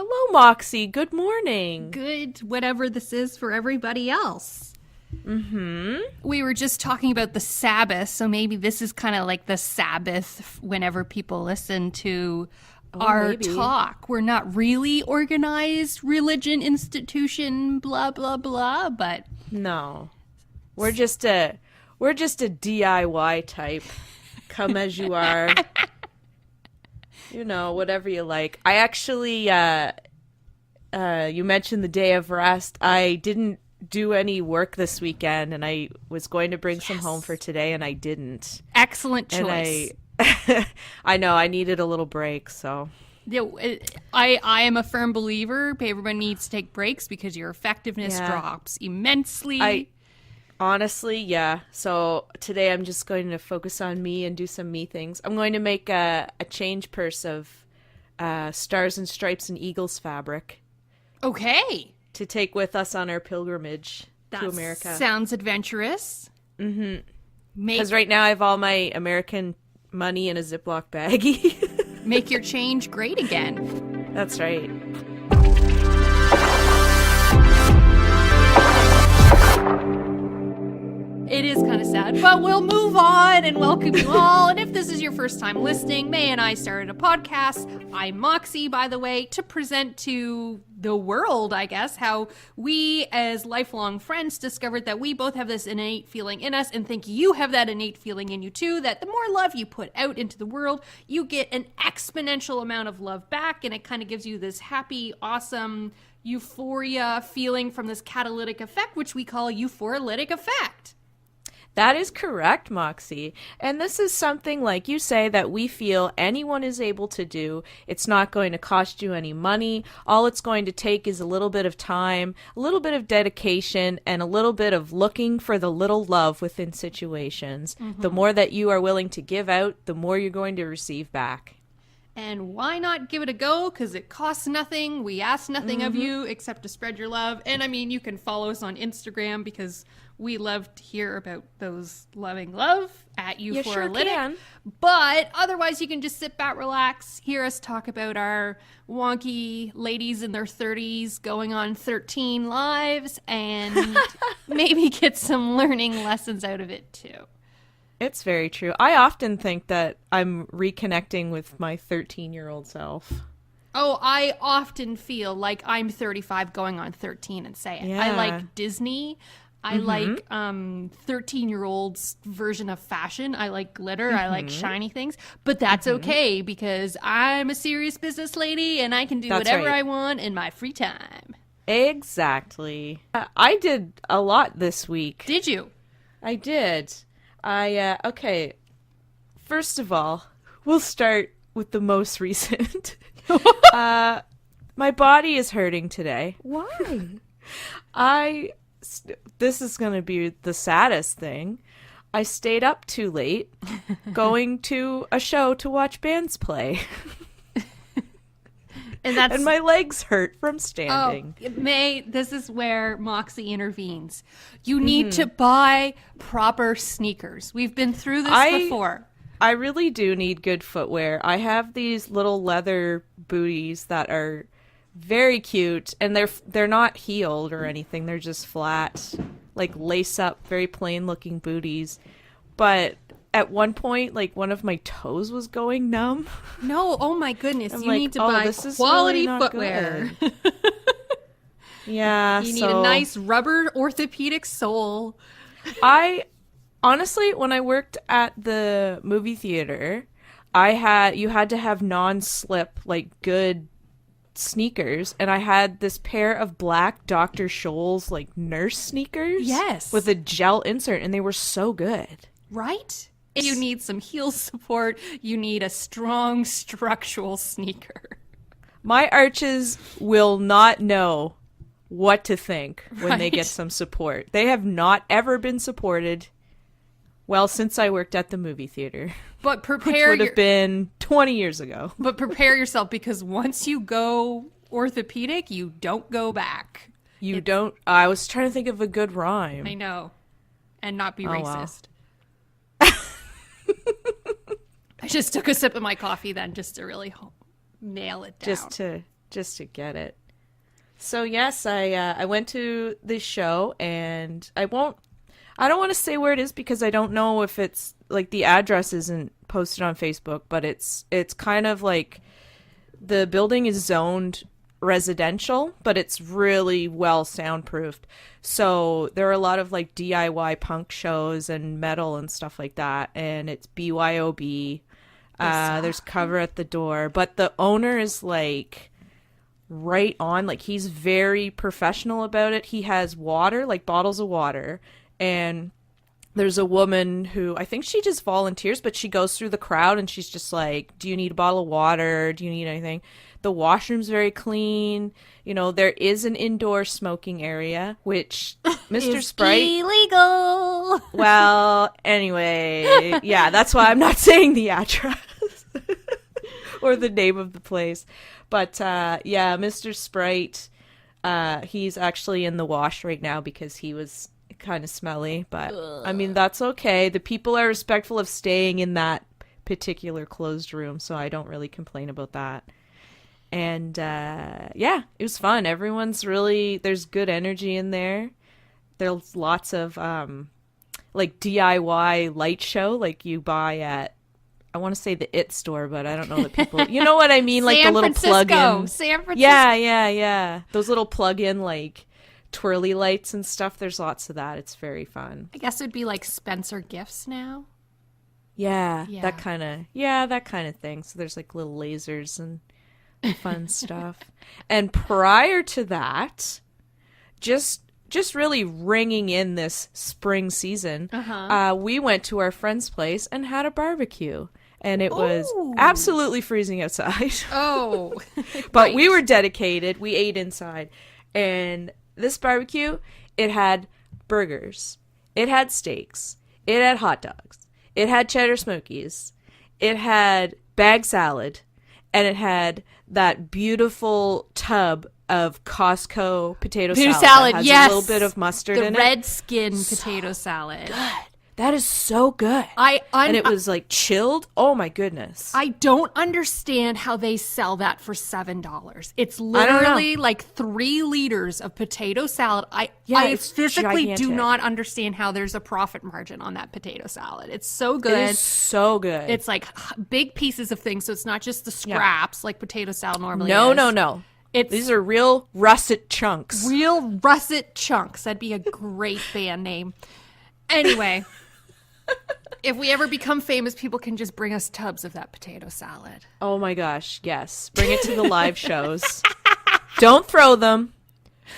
Hello, Moxey. Good morning. Good, whatever this is for everybody else. We were just talking about the Sabbath, so maybe this is kind of like the Sabbath whenever people listen to our talk. We're not really organized religion institution, blah, blah, blah, but... No. We're just a DIY type. Come as you are. You know, whatever you like. I actually, you mentioned the day of rest. I didn't do any work this weekend, and I was going to bring some home for today, and I didn't. Excellent choice. And I know, I needed a little break, so... Yeah, I am a firm believer everyone needs to take breaks because your effectiveness drops immensely. Honestly, yeah. So today I'm just going to focus on me and do some me things. I'm going to make a change purse of Stars and Stripes and Eagles fabric. Okay. To take with us on our pilgrimage to America. Sounds adventurous. Mm-hmm. Because right now I have all my American money in a Ziploc baggie. Make your change great again. That's right. It is kind of sad, but we'll move on and welcome you all. And if this is your first time listening, May and I started a podcast. I'm Moxey, by the way, to present to the world, I guess, how we as lifelong friends discovered that we both have this innate feeling in us and think you have that innate feeling in you too, that the more love you put out into the world, you get an exponential amount of love back, and it kind of gives you this happy, awesome euphoria feeling from this catalytic effect, which we call euphoralytic effect. That is correct, Moxey. And this is something, like you say, that we feel anyone is able to do. It's not going to cost you any money. All it's going to take is a little bit of time, a little bit of dedication, and a little bit of looking for the little love within situations. Mm-hmm. The more that you are willing to give out, the more you're going to receive back. And why not give it a go? Because it costs nothing. We ask nothing of you except to spread your love. And I mean, you can follow us on Instagram because we love to hear about those loving love at Euphoralytic. You sure can. But otherwise, you can just sit back, relax, hear us talk about our wonky ladies in their 30s going on 13 lives, and maybe get some learning lessons out of it too. It's very true. I often think that I'm reconnecting with my 13-year-old self. Oh, I often feel like I'm 35 going on 13 and say it. Yeah. I like Disney. I like 13-year-olds version of fashion. I like glitter. I like shiny things. But that's okay because I'm a serious business lady and I can do whatever I want in my free time. Exactly. I did a lot this week. Did you? I did. Okay. First of all, we'll start with the most recent. My body is hurting today. Why? This is going to be the saddest thing. I stayed up too late going to a show to watch bands play. And my legs hurt from standing. Oh, May, this is where Moxey intervenes. You need to buy proper sneakers. We've been through this before. I really do need good footwear. I have these little leather booties that are very cute, and they're not heeled or anything. They're just flat, like lace up, very plain looking booties. But at one point, like, one of my toes was going numb. No, oh my goodness. You need to buy quality footwear. Yeah. You need a nice rubber orthopedic sole. Honestly, when I worked at the movie theater, you had to have non-slip, like, good sneakers, and I had this pair of black Dr. Scholl's, like, nurse sneakers. Yes. With a gel insert, and they were so good. Right? You need some heel support. You need a strong structural sneaker. My arches will not know what to think when they get some support. They have not ever been supported, well, since I worked at the movie theater. But prepare which would have been 20 years ago. But prepare yourself, because once you go orthopedic, you don't go back. Don't. I was trying to think of a good rhyme. I know. And not be racist. Wow. I just took a sip of my coffee then just to really nail it down. just to get it. So yes, I went to this show, and I don't want to say where it is because I don't know if it's like the address isn't posted on Facebook, but it's kind of like the building is zoned residential, but it's really well soundproofed. So there are a lot of like DIY punk shows and metal and stuff like that, and it's BYOB. There's cover at the door, but the owner is like right on, like he's very professional about it. He has water, like bottles of water, and there's a woman who I think she just volunteers, but she goes through the crowd and she's just like, do you need a bottle of water? Do you need anything? The washroom's very clean. You know, there is an indoor smoking area, which Mr. Sprite... illegal! Well, anyway, yeah, that's why I'm not saying the address or the name of the place. But, yeah, Mr. Sprite, he's actually in the wash right now because he was kind of smelly. But, I mean, that's okay. The people are respectful of staying in that particular closed room, so I don't really complain about that. And yeah, it was fun. Everyone's really, there's good energy in there. There's lots of like DIY light show like you buy at, I want to say the IT store, but I don't know that people, you know what I mean? Like the little plug-in. San Francisco. Yeah. Those little plug-in like twirly lights and stuff. There's lots of that. It's very fun. I guess it'd be like Spencer Gifts now. Yeah. That kind of thing. So there's like little lasers and fun stuff. And prior to that, just really ringing in this spring season, we went to our friend's place and had a barbecue, and it was absolutely freezing outside. But right. We were dedicated. We ate inside, and this barbecue, it had burgers, it had steaks, it had hot dogs, it had cheddar smokies, it had bag salad, and it had that beautiful tub of Costco potato salad. That has yes. a little bit of mustard in it. The red skin potato salad. Good. That is so good. And it was like chilled. Oh my goodness. I don't understand how they sell that for $7. It's literally like 3 liters of potato salad. I physically gigantic. do not understand how there's a profit margin on that potato salad. It's so good. It is so good. It's like big pieces of things, so it's not just the scraps like potato salad normally is. No. These are real russet chunks. Real russet chunks. That'd be a great band name. Anyway. If we ever become famous, people can just bring us tubs of that potato salad. Oh my gosh, yes. Bring it to the live shows. Don't throw them,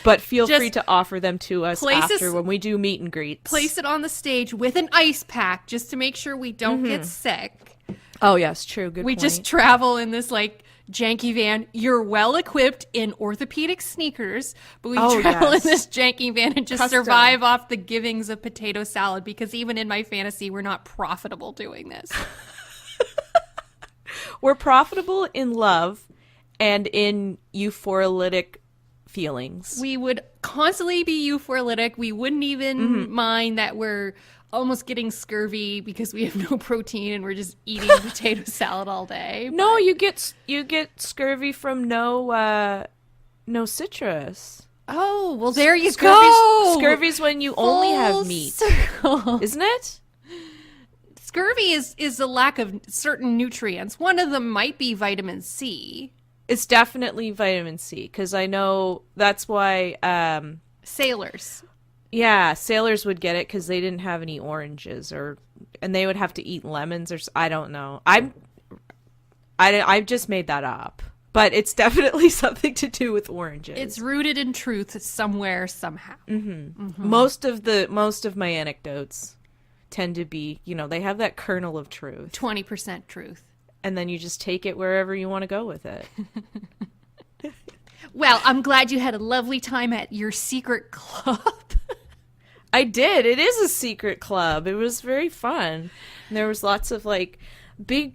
but feel free to offer them to us after when we do meet and greets. Place it on the stage with an ice pack just to make sure we don't get sick. Oh yes, true. Good point. We just travel in this like janky van. You're well equipped in orthopedic sneakers, but we travel in this janky van and just survive off the givings of potato salad, because even in my fantasy, we're not profitable doing this. We're profitable in love and in euphoralytic feelings. We would constantly be euphoralytic. We wouldn't even mind that we're almost getting scurvy because we have no protein and we're just eating potato salad all day. No, you get scurvy from no citrus. Oh, well, there you go. Scurvy's when you only have meat, isn't it? Scurvy is a lack of certain nutrients. One of them might be vitamin C. It's definitely vitamin C, because I know that's why sailors. Yeah, sailors would get it because they didn't have any oranges, and they would have to eat lemons, or I don't know. I've just made that up, but it's definitely something to do with oranges. It's rooted in truth somewhere, somehow. Most of my anecdotes tend to be, they have that kernel of truth. 20% truth. And then you just take it wherever you want to go with it. Well, I'm glad you had a lovely time at your secret club. I did. It is a secret club. It was very fun. And there was lots of like big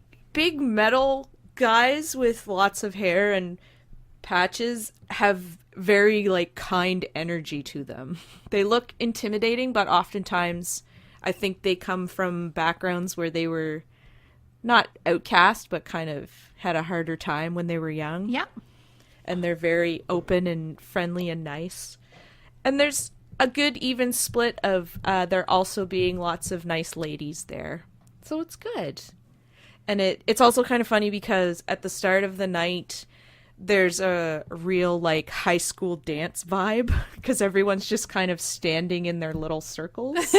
metal guys with lots of hair and patches have very like kind energy to them. They look intimidating, but oftentimes I think they come from backgrounds where they were not outcast, but kind of had a harder time when they were young. Yeah. and they're very open and friendly and nice. And there's a good even split of there also being lots of nice ladies there. So it's good. And it's also kind of funny because at the start of the night, there's a real like high school dance vibe because everyone's just kind of standing in their little circles.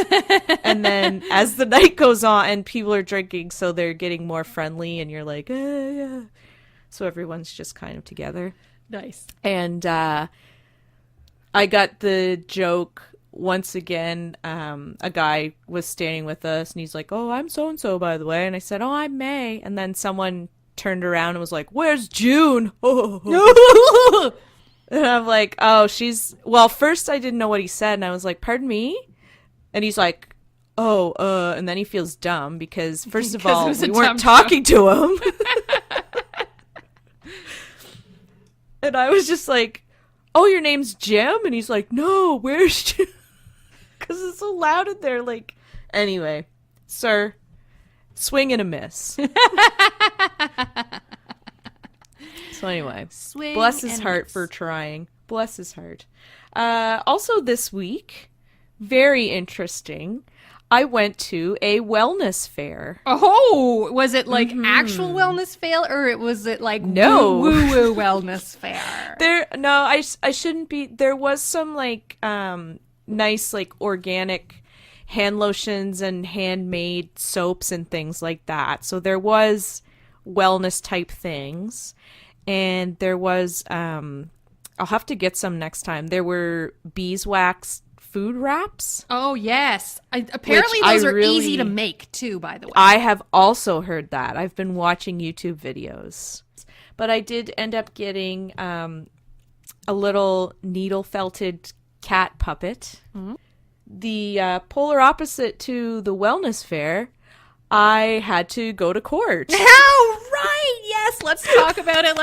And then as the night goes on and people are drinking, so they're getting more friendly and you're like, yeah. So everyone's just kind of together. Nice. And I got the joke once again. A guy was standing with us and he's like, oh, I'm so-and-so, by the way. And I said, oh, I'm May. And then someone turned around and was like, where's June? Oh. And I'm like, oh, well, first I didn't know what he said. And I was like, pardon me? And he's like, oh, and then he feels dumb because first of all, we weren't talking to him. And I was just like, oh, your name's Jim? And he's like, no, where's Jim? Because it's so loud in there. Like, anyway, sir, swing and a miss. So anyway, bless his heart for trying. Bless his heart. Also this week, very interesting, I went to a wellness fair. Oh, was it like actual wellness fair, or was it like no woo wellness fair? I shouldn't be. There was some like nice like organic hand lotions and handmade soaps and things like that. So there was wellness type things, and there was I'll have to get some next time. There were beeswax food wraps. Oh yes, apparently those are easy to make too, by the way. I have also heard that. I've been watching YouTube videos, but I did end up getting a little needle felted cat puppet. Mm-hmm. The polar opposite to the wellness fair, I had to go to court. Oh, right. Yes, let's talk about it.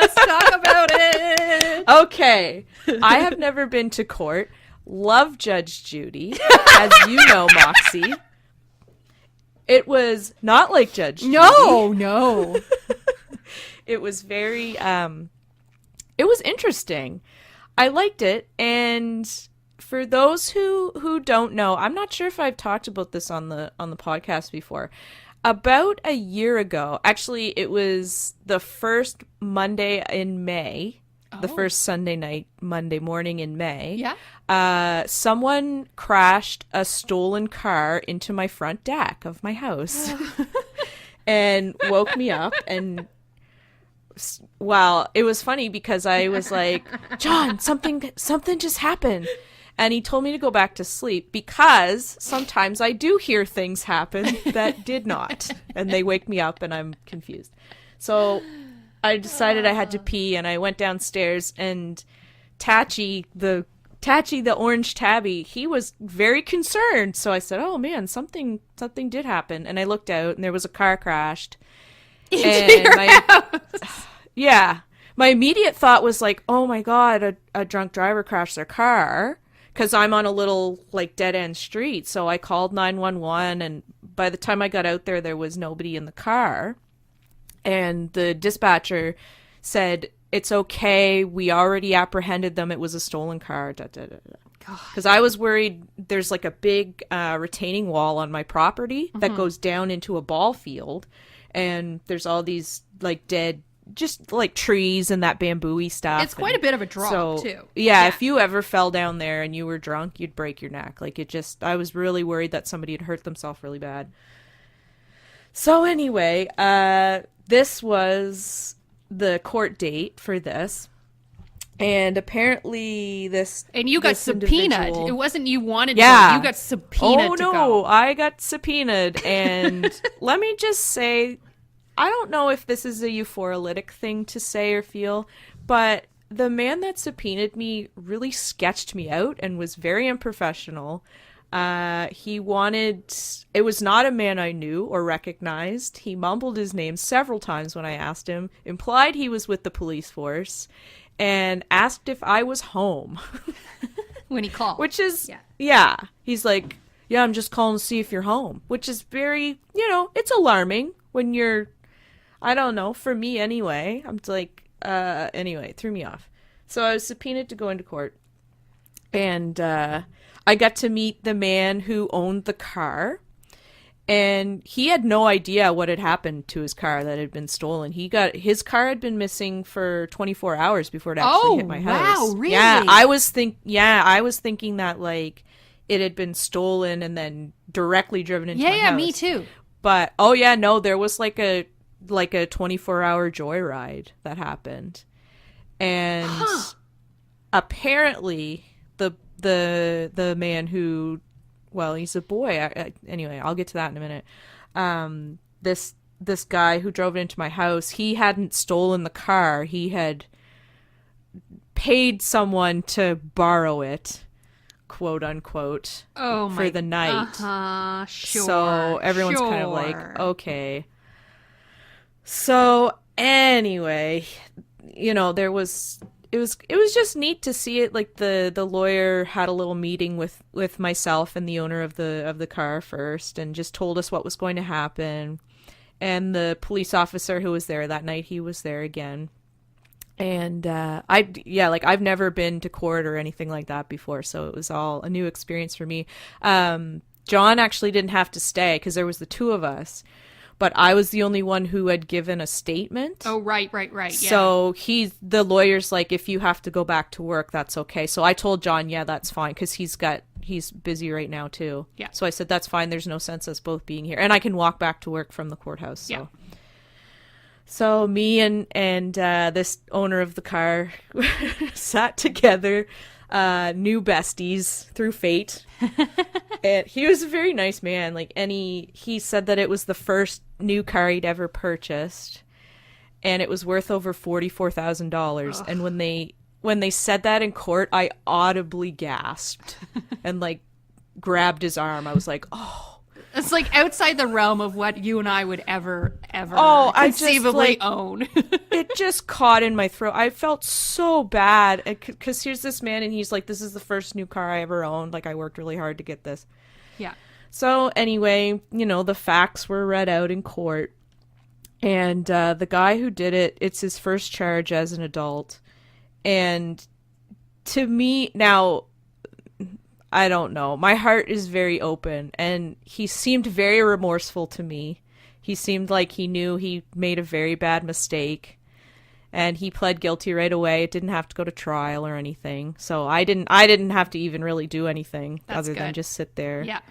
Okay. I have never been to court. Love Judge Judy, as you know, Moxey. It was not like Judge Judy. No. It was very, it was interesting. I liked it, and for those who don't know, I'm not sure if I've talked about this on the podcast before. About a year ago, actually, it was the first Monday in May, the first Sunday night, Monday morning in May. Yeah. Someone crashed a stolen car into my front deck of my house and woke me up. And well, it was funny because I was like, John, something just happened. And he told me to go back to sleep because sometimes I do hear things happen that did not. And they wake me up and I'm confused. So I decided I had to pee and I went downstairs, and Tachi, the orange tabby, he was very concerned. So I said, oh man, something did happen. And I looked out and there was a car crashed. Yeah. My immediate thought was like, oh my God, a drunk driver crashed their car. Because I'm on a little, like, dead-end street. So I called 911, and by the time I got out there, there was nobody in the car. And the dispatcher said, it's okay, we already apprehended them, it was a stolen car, Because I was worried there's, like, a big retaining wall on my property that goes down into a ball field. And there's all these, like, dead just like trees and that bamboo-y stuff. It's quite a bit of a drop too. Yeah, if you ever fell down there and you were drunk, you'd break your neck. Like I was really worried that somebody had hurt themselves really bad. So anyway, this was the court date for this. And apparently And you got subpoenaed. It wasn't you wanted to. You got subpoenaed to go. Oh no, I got subpoenaed. And let me just say, I don't know if this is a euphoralytic thing to say or feel, but the man that subpoenaed me really sketched me out and was very unprofessional. It was not a man I knew or recognized. He mumbled his name several times when I asked him, implied he was with the police force, and asked if I was home. When he called. Which is, yeah. He's like, yeah, I'm just calling to see if you're home. Which is very, it's alarming when you're, I don't know, for me anyway. I'm like, anyway, it threw me off. So I was subpoenaed to go into court. And I got to meet the man who owned the car. And he had no idea what had happened to his car that had been stolen. His car had been missing for 24 hours before it actually hit my house. Wow, really? Yeah, I was thinking that like it had been stolen and then directly driven into my house. Yeah, me too. But no, there was like a 24-hour joyride that happened. And apparently the man who, well, he's a boy. Anyway, I'll get to that in a minute. This guy who drove it into my house, he hadn't stolen the car. He had paid someone to borrow it, quote unquote, for the night. Sure. So everyone's kind of like, okay. So anyway, it was just neat to see it. Like the lawyer had a little meeting with myself and the owner of the car first, and just told us what was going to happen. And the police officer who was there that night, he was there again. And I've never been to court or anything like that before, so it was all a new experience for me. John actually didn't have to stay because there was the two of us. But I was the only one who had given a statement. Oh, right. Yeah. So the lawyer's like, if you have to go back to work, that's okay. So I told John, yeah, that's fine, because he's busy right now too. Yeah. So I said, that's fine. There's no sense us both being here, and I can walk back to work from the courthouse. So. Yeah. So me and this owner of the car sat together, new besties through fate. And he was a very nice man. Like, he said that it was the first new car he'd ever purchased, and it was worth over $44,000. And when they said that in court, I audibly gasped and like grabbed his arm. I was like, oh. It's like outside the realm of what you and I would ever I conceivably just, own. It just caught in my throat. I felt so bad because here's this man and he's like, this is the first new car I ever owned. Like, I worked really hard to get this. Yeah. So anyway, the facts were read out in court, and the guy who did it, it's his first charge as an adult. And to me now, I don't know. My heart is very open, and he seemed very remorseful to me. He seemed like he knew he made a very bad mistake, and he pled guilty right away. It didn't have to go to trial or anything. So I didn't have to even really do anything than just sit there. Yeah.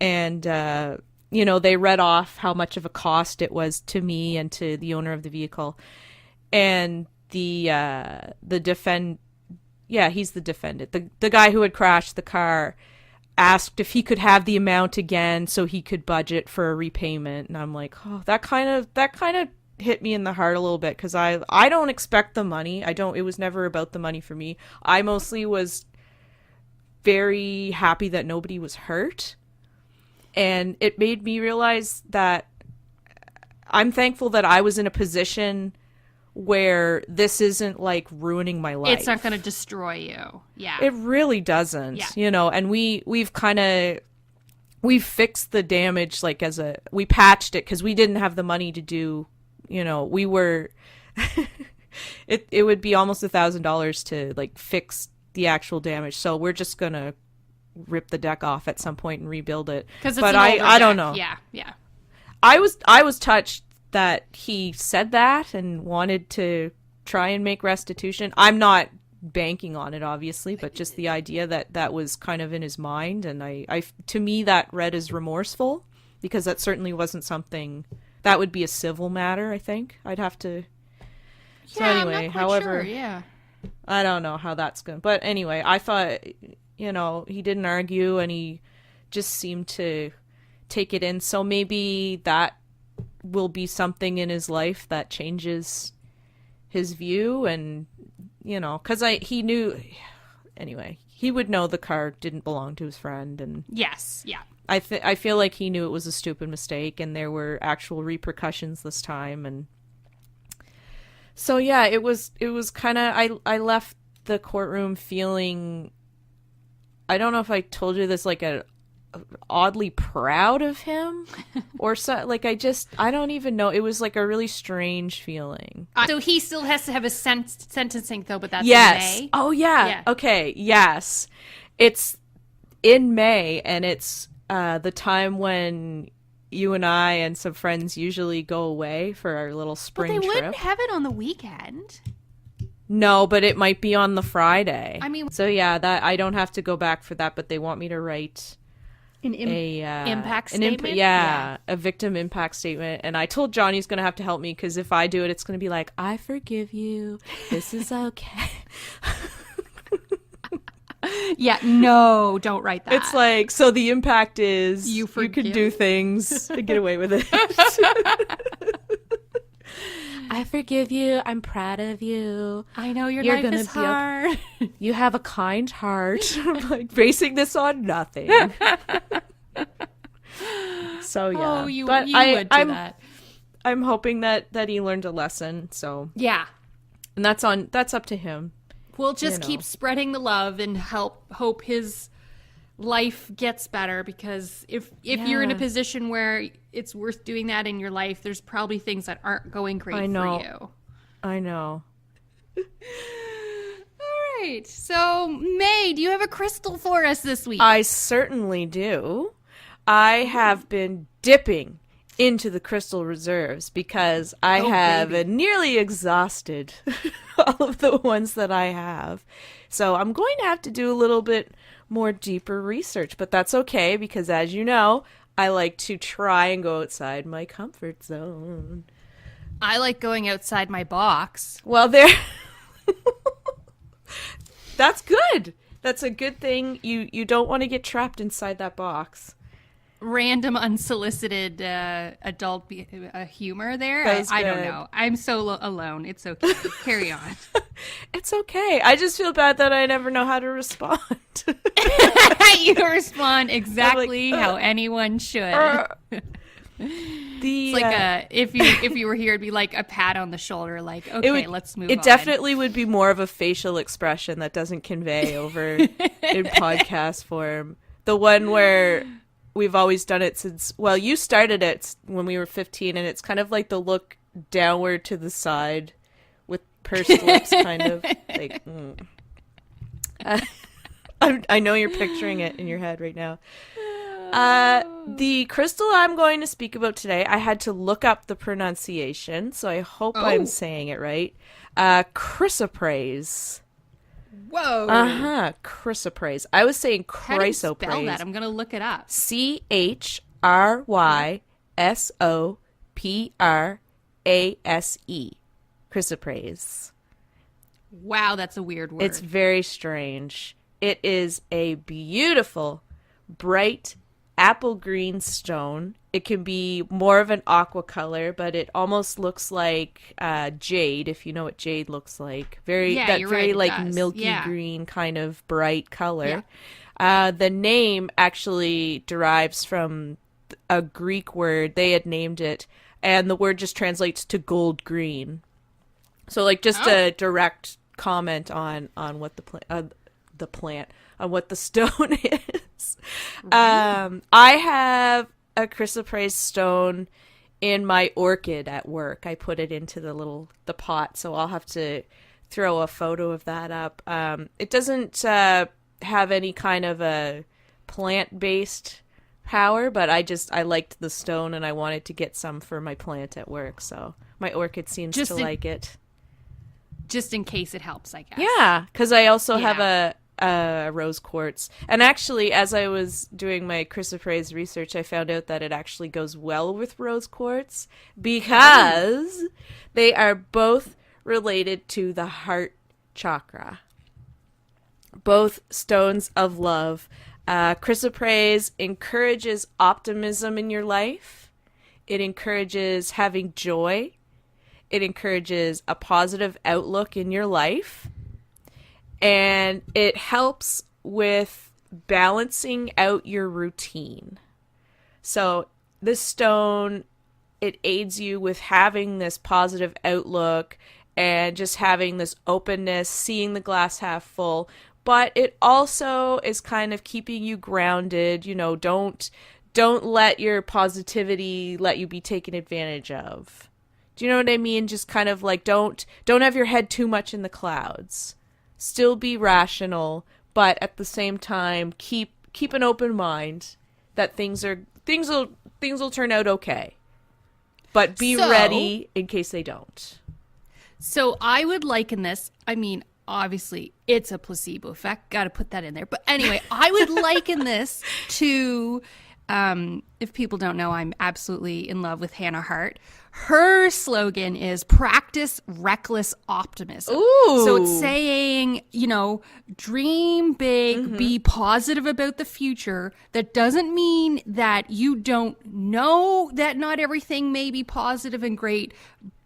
And they read off how much of a cost it was to me and to the owner of the vehicle. And the he's the defendant. The guy who had crashed the car asked if he could have the amount again so he could budget for a repayment. And I'm like, oh, that kind of hit me in the heart a little bit, because I don't expect the money. It was never about the money for me. I mostly was very happy that nobody was hurt. And it made me realize that I'm thankful that I was in a position where this isn't like ruining my life. It's not going to destroy you. Yeah. It really doesn't, and we've fixed the damage, like we patched it, because we didn't have the money to do, we were, it would be almost $1,000 to like fix the actual damage. So we're just going to rip the deck off at some point and rebuild it. But I don't know. Yeah. I was touched that he said that and wanted to try and make restitution. I'm not banking on it, obviously, but just the idea that was kind of in his mind. And I to me, that read as remorseful, because that certainly wasn't something that would be a civil matter. I think I'd have to. So anyway, I'm not quite however, sure, yeah. I don't know how that's going. But anyway, I thought, he didn't argue, and he just seemed to take it in. So maybe that will be something in his life that changes his view. And because he knew, anyway, he would know the car didn't belong to his friend. And yes, yeah, I feel like he knew it was a stupid mistake, and there were actual repercussions this time. And so yeah, it was kind of, I left the courtroom feeling, I don't know if I told you this, like a oddly proud of him or so. Like, I don't even know. It was like a really strange feeling. So he still has to have a sentencing though, but that's Yes. in May? Oh, yeah. Okay. Yes. It's in May, and it's the time when you and I and some friends usually go away for our little spring But they trip. wouldn't have it on the weekend. No, but it might be on the Friday. I mean, so yeah, that I don't have to go back for that, but they want me to write an impact statement. A victim impact statement. And I told Johnny he's going to have to help me, because if I do it, it's going to be like, I forgive you. This is okay. Yeah, no, don't write that. It's like, so the impact is you can do things and get away with it. I forgive you. I'm proud of you. I know your You're life gonna is be hard. Okay. You have a kind heart. I'm like basing this on nothing. So yeah. Oh, you but would do that. I'm hoping that he learned a lesson. So yeah, and that's up to him. We'll just keep spreading the love and hope his life gets better, because if you're in a position where it's worth doing that in your life, there's probably things that aren't going great for you. I know. All right. So, May, do you have a crystal for us this week? I certainly do. I have been dipping into the crystal reserves because I have nearly exhausted all of the ones that I have. So I'm going to have to do a little bit more deeper research, but that's okay, because as you know, I like to try and go outside my comfort zone. I like going outside my box. Well, that's good. That's a good thing. You don't want to get trapped inside that box. Random unsolicited adult humor there. I don't know. I'm so alone. It's okay. Carry on. It's okay. I just feel bad that I never know how to respond. You respond exactly how anyone should. It's like if you were here, it'd be like a pat on the shoulder, like, okay, let's move on. It definitely would be more of a facial expression that doesn't convey over in podcast form. The one where we've always done it since, well, you started it when we were 15, and it's kind of like the look downward to the side with pursed lips, kind of like. I know you're picturing it in your head right now. The crystal I'm going to speak about today, I had to look up the pronunciation, so I hope I'm saying it right. Chrysoprase. Whoa. Chrysoprase. I was saying Chrysoprase. How do you spell that? I'm going to look it up. Chrysoprase. Chrysoprase. Wow, that's a weird word. It's very strange. It is a beautiful, bright apple green stone. It can be more of an aqua color, but it almost looks like jade, if you know what jade looks like. Very milky green kind of bright color. Yeah. The name actually derives from a Greek word. They had named it, and the word just translates to gold green. So like just a direct comment on what the plant on what the stone is. I have a chrysoprase stone in my orchid at work. I put it into the pot, so I'll have to throw a photo of that up. It doesn't have any kind of a plant-based power, but I liked the stone and I wanted to get some for my plant at work, so my orchid seems to like it. Just in case it helps, I guess. Yeah, because I also have a rose quartz. And actually, as I was doing my chrysoprase research, I found out that it actually goes well with rose quartz because they are both related to the heart chakra. Both stones of love. Chrysoprase encourages optimism in your life. It encourages having joy. It encourages a positive outlook in your life. And it helps with balancing out your routine. So this stone, it aids you with having this positive outlook and just having this openness, seeing the glass half full. but it also is kind of keeping you grounded. You know, don't let your positivity let you be taken advantage of. Do you know what I mean? Just kind of like don't have your head too much in the clouds. Still be rational, but at the same time keep an open mind that things will turn out okay. But be ready in case they don't. So I would liken this, I mean, obviously it's a placebo effect, got to put that in there. But anyway, I would liken this to, if people don't know, I'm absolutely in love with Hannah Hart. Her slogan is practice reckless optimism. Ooh. So it's saying, you know, dream big, be positive about the future. That doesn't mean that you don't know that not everything may be positive and great,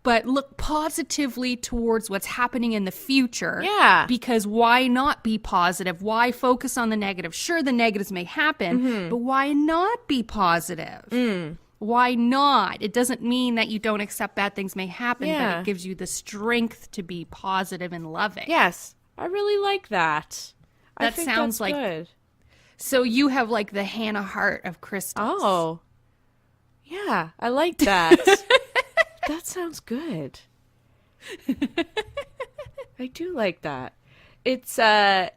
but look positively towards what's happening in the future. Yeah. Because why not be positive? Why focus on the negative? Sure, the negatives may happen, but why not be positive? Why not? It doesn't mean that you don't accept bad things may happen, but it gives you the strength to be positive and loving. Yes. I really like that. That I think sounds that's like good. So you have like the Hannah Hart of crystals. Oh. Yeah, I like that. That sounds good. I do like that. It's I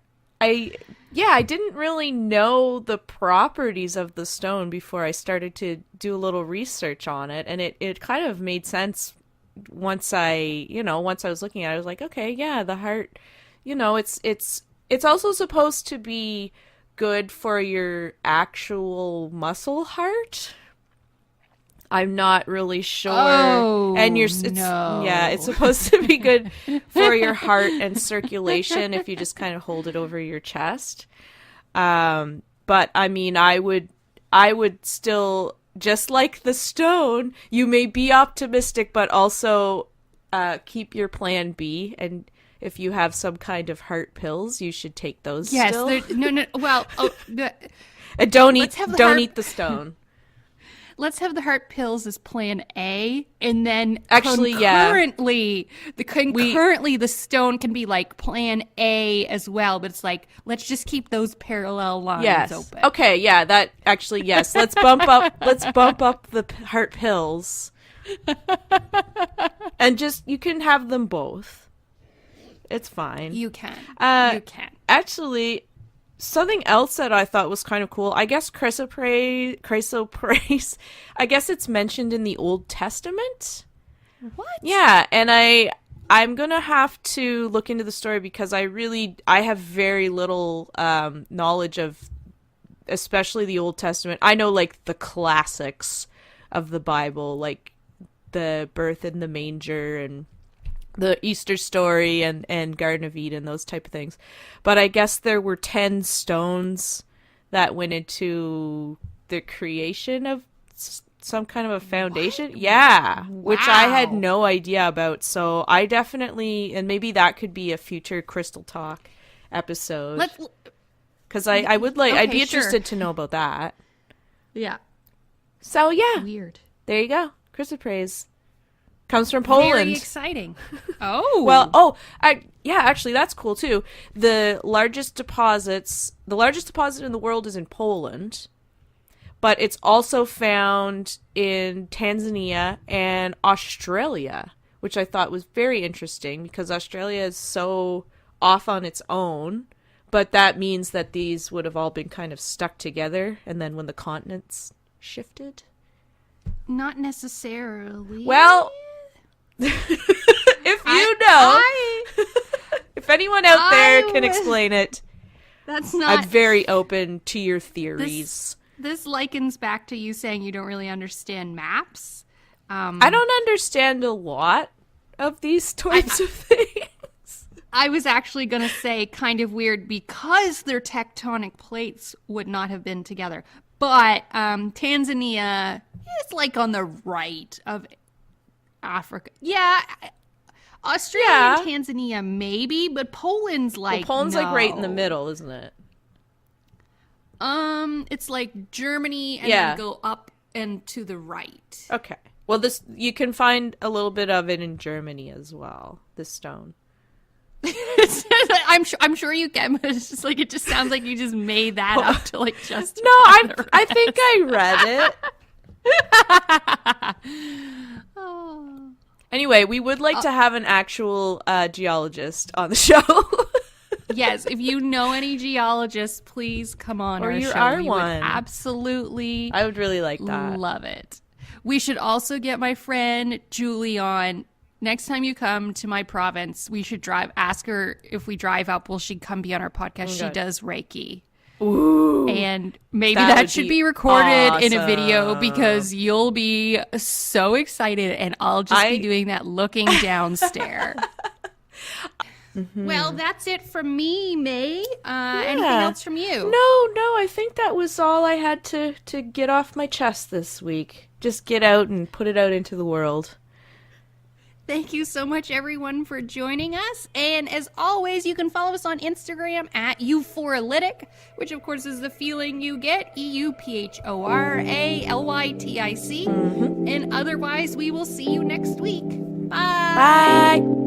didn't really know the properties of the stone before I started to do a little research on it, and it kind of made sense once I was looking at it. I was like, okay, yeah, the heart, you know, it's also supposed to be good for your actual muscle heart. I'm not really sure. Oh, and no. Yeah, it's supposed to be good for your heart and circulation if you just kind of hold it over your chest. But I mean, I would still, just like the stone, you may be optimistic, but also keep your plan B. And if you have some kind of heart pills, you should take those. Yes, still. no. Well, And don't eat the stone. Let's have the heart pills as plan A, and then Actually, concurrently, the stone can be like plan A as well. But it's like, let's just keep those parallel lines open. Okay, yeah, that actually, yes. Let's bump up the heart pills. And just, you can have them both. It's fine. You can. You can. Actually, something else that I thought was kind of cool, I guess Chrysoprase, I guess it's mentioned in the Old Testament. What? Yeah, and I'm gonna have to look into the story because I have very little knowledge of, especially the Old Testament. I know like the classics of the Bible, like the birth in the manger and the Easter story and Garden of Eden, those type of things. But I guess there were 10 stones that went into the creation of some kind of a foundation. What? Yeah. Wow. Which I had no idea about. So I definitely, and maybe that could be a future Crystal Talk episode. Because I would like, I'd be interested to know about that. Yeah. So yeah. Weird. There you go. Chrysoprase. Comes from Poland. Very exciting. Oh. Well, actually, that's cool, too. The largest deposit in the world is in Poland, but it's also found in Tanzania and Australia, which I thought was very interesting because Australia is so off on its own, but that means that these would have all been kind of stuck together, and then when the continents shifted? Not necessarily. Well... if you know, if anyone out there can explain it, that's not. I'm very open to your theories. This likens back to you saying you don't really understand maps. I don't understand a lot of these types of things. I was actually going to say kind of weird because their tectonic plates would not have been together. But Tanzania is like on the right of Africa. Yeah. Australia and Tanzania maybe, but Poland's like Poland's like right in the middle, isn't it? It's like Germany and then go up and to the right. Okay. Well, you can find a little bit of it in Germany as well, this stone. I'm sure you can, but it's just like it just sounds like you just made that up to like just. No, I think I read it. Oh. Anyway, we would like to have an actual geologist on the show. Yes, if you know any geologists, please come on Or our you show. are We one. would absolutely I would really like that. love it. We should also get my friend Judy on. Next time you come to my province, we should ask her if we drive up, will she come be on our podcast? She does Reiki. Ooh. And maybe That that would should be be recorded in a awesome. video because you'll be so excited and I'll just be doing that looking down stare. Well, that's it from me, May. Anything else from you? No, I think that was all I had to get off my chest this week. Just get out and put it out into the world. Thank you so much, everyone, for joining us. And as always, you can follow us on Instagram at euphoralytic, which, of course, is the feeling you get, EUPHORALYTIC. And otherwise, we will see you next week. Bye. Bye.